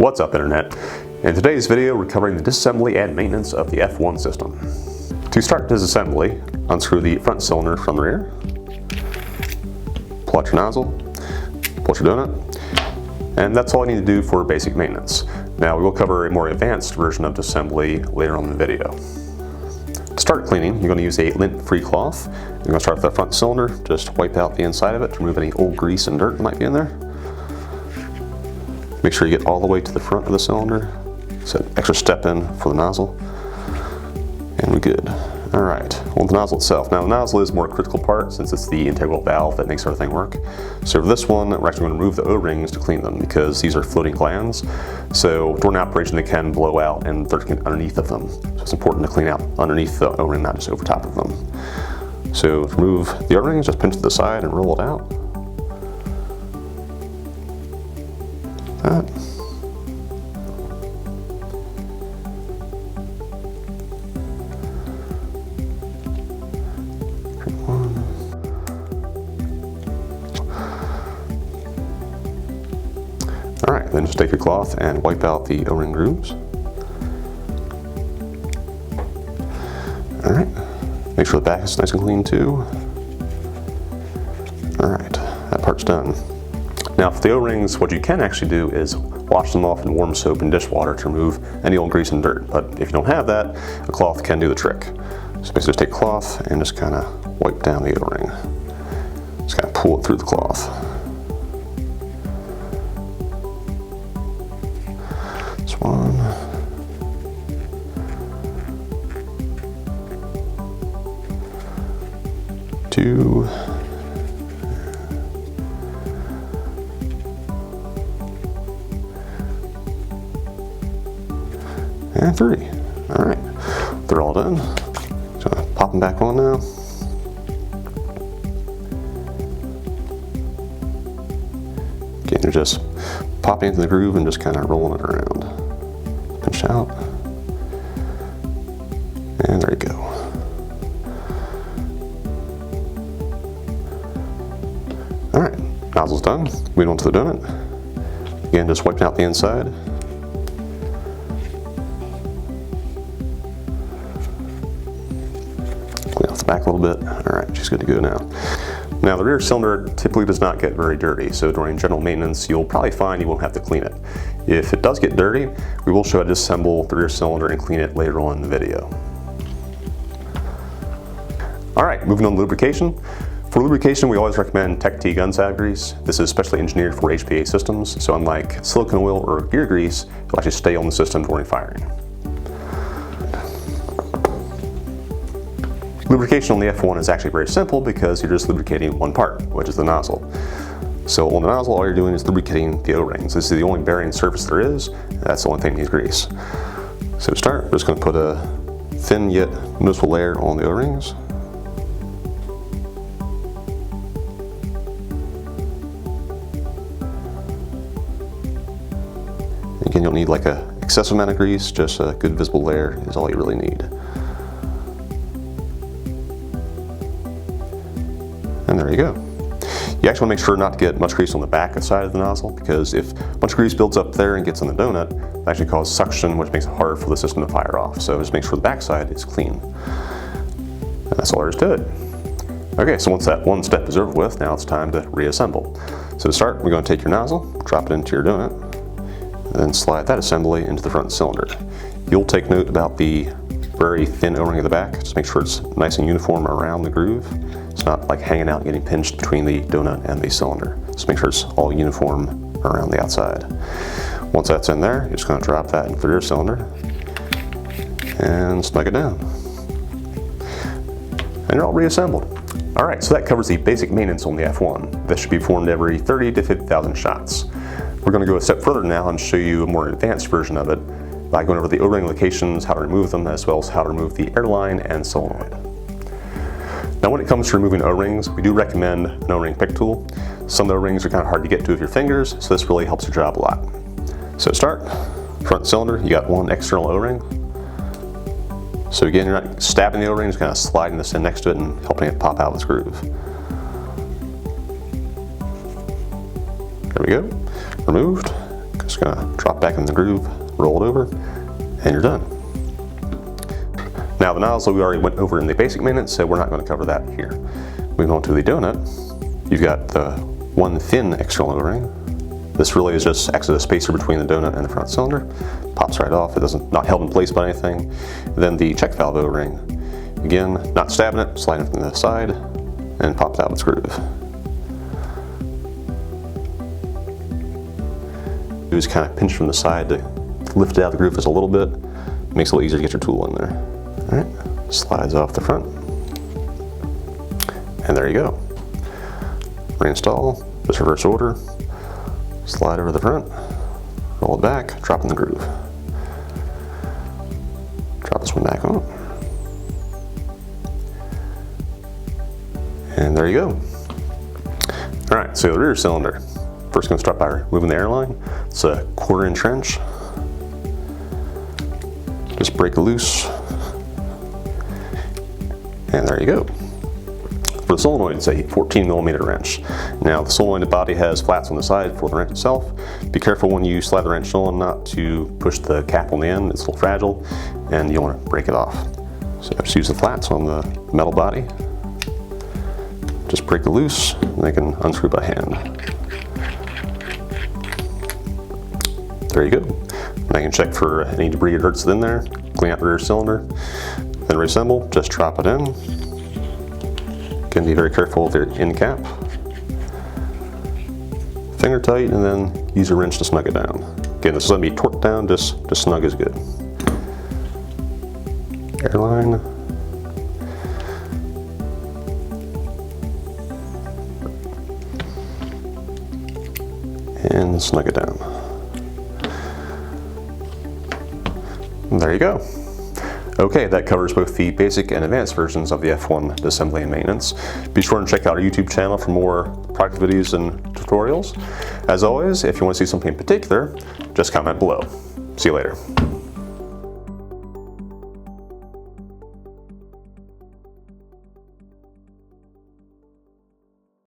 What's up, Internet? In today's video, we're covering the disassembly and maintenance of the F1 system. To start disassembly, unscrew the front cylinder from the rear, pull out your nozzle, pull out your donut, and that's all you need to do for basic maintenance. Now, we will cover a more advanced version of disassembly later on in the video. To start cleaning, you're going to use a lint-free cloth. You're going to start with the front cylinder, just wipe out the inside of it to remove any old grease and dirt that might be in there. Make sure you get all the way to the front of the cylinder. Set an extra step in for the nozzle. And we're good. Alright, on the nozzle itself. Now the nozzle is a more critical part since it's the integral valve that makes everything work. So for this one, we're actually going to remove the O-rings to clean them because these are floating glands. So during operation they can blow out and dirt can get underneath of them. So it's important to clean out underneath the O-ring, not just over top of them. So to remove the O-rings, just pinch to the side and roll it out. That. Alright, then just take your cloth and wipe out the O-ring grooves. Alright, make sure the back is nice and clean too. Alright, that part's done. Now for the O-rings, what you can actually do is wash them off in warm soap and dishwater to remove any old grease and dirt. But if you don't have that, a cloth can do the trick. So basically just take cloth and just kind of wipe down the O-ring. Just kind of pull it through the cloth. This one. Two. And three. Alright, they're all done. So pop them back on now. Again, you're just popping into the groove and just kind of rolling it around. Pinch out. And there you go. Alright, nozzle's done. Move on to the donut. Again, just wiping out the inside. Off the back a little bit. Alright, she's good to go now. Now the rear cylinder typically does not get very dirty, so during general maintenance you'll probably find you won't have to clean it. If it does get dirty, we will show how to disassemble the rear cylinder and clean it later on in the video. Alright, moving on to lubrication. For lubrication, we always recommend Tech T gun sag grease. This is specially engineered for HPA systems, so unlike silicone oil or gear grease, it'll actually stay on the system during firing. Lubrication on the F1 is actually very simple because you're just lubricating one part, which is the nozzle. So on the nozzle, all you're doing is lubricating the O-rings. This is the only bearing surface there is, and that's the only thing that needs grease. So to start, we're just going to put a thin yet noticeable layer on the O-rings. Again, you don't need like an excessive amount of grease, just a good visible layer is all you really need. And there you go. You actually want to make sure not to get much grease on the back side of the nozzle, because if a bunch of grease builds up there and gets on the donut, it actually causes suction, which makes it hard for the system to fire off. So just make sure the back side is clean. And that's all there is to it. Okay, so once that one step is over with, now it's time to reassemble. So to start, we're going to take your nozzle, drop it into your donut, and then slide that assembly into the front cylinder. You'll take note about the very thin O-ring at the back. Just make sure it's nice and uniform around the groove. It's not like hanging out and getting pinched between the donut and the cylinder. Just make sure it's all uniform around the outside. Once that's in there, you're just going to drop that into the rear cylinder and snug it down. And you're all reassembled. Alright, so that covers the basic maintenance on the F1. This should be performed every 30 to 50,000 shots. We're going to go a step further now and show you a more advanced version of it by going over the O-ring locations, how to remove them, as well as how to remove the airline and solenoid. Now when it comes to removing O-rings, we do recommend an O-ring pick tool. Some O-rings are kind of hard to get to with your fingers, so this really helps your job a lot. So to start, front cylinder, you got one external O-ring. So again, you're not stabbing the O-ring, just kind of sliding this in next to it and helping it pop out of its groove. There we go. Removed. Just gonna drop back in the groove, roll it over, and you're done. Now the nozzle we already went over in the basic maintenance, so we're not going to cover that here. Moving on to the donut, you've got the one thin external O-ring. This really is just acts as a spacer between the donut and the front cylinder. Pops right off, it doesn't not held in place by anything. Then the check valve O-ring. Again, not stabbing it, sliding it from the side, and pops out its groove. You just kind of pinch from the side to lift it out of the groove just a little bit. Makes it a little easier to get your tool in there. All right, slides off the front. And there you go. Reinstall, just reverse order. Slide over the front, roll it back, drop in the groove. Drop this one back on. And there you go. All right, so the rear cylinder. First gonna start by removing the airline. It's a 1/4 inch wrench. Just break it loose. And there you go. For the solenoid, it's a 14mm wrench. Now the solenoid body has flats on the side for the wrench itself. Be careful when you slide the wrench on not to push the cap on the end, it's a little fragile and you want to break it off. So just use the flats on the metal body. Just break it loose and they can unscrew by hand. There you go. Now you can check for any debris or dirt that's in there, clean out the rear cylinder, then reassemble, just drop it in. Again, be very careful with your end cap. Finger tight and then use a wrench to snug it down. Again, this is going to be torqued down, just snug is good. Airline. And snug it down. And there you go. Okay, that covers both the basic and advanced versions of the F1 disassembly and maintenance. Be sure to check out our YouTube channel for more product videos and tutorials. As always, if you want to see something in particular, just comment below. See you later.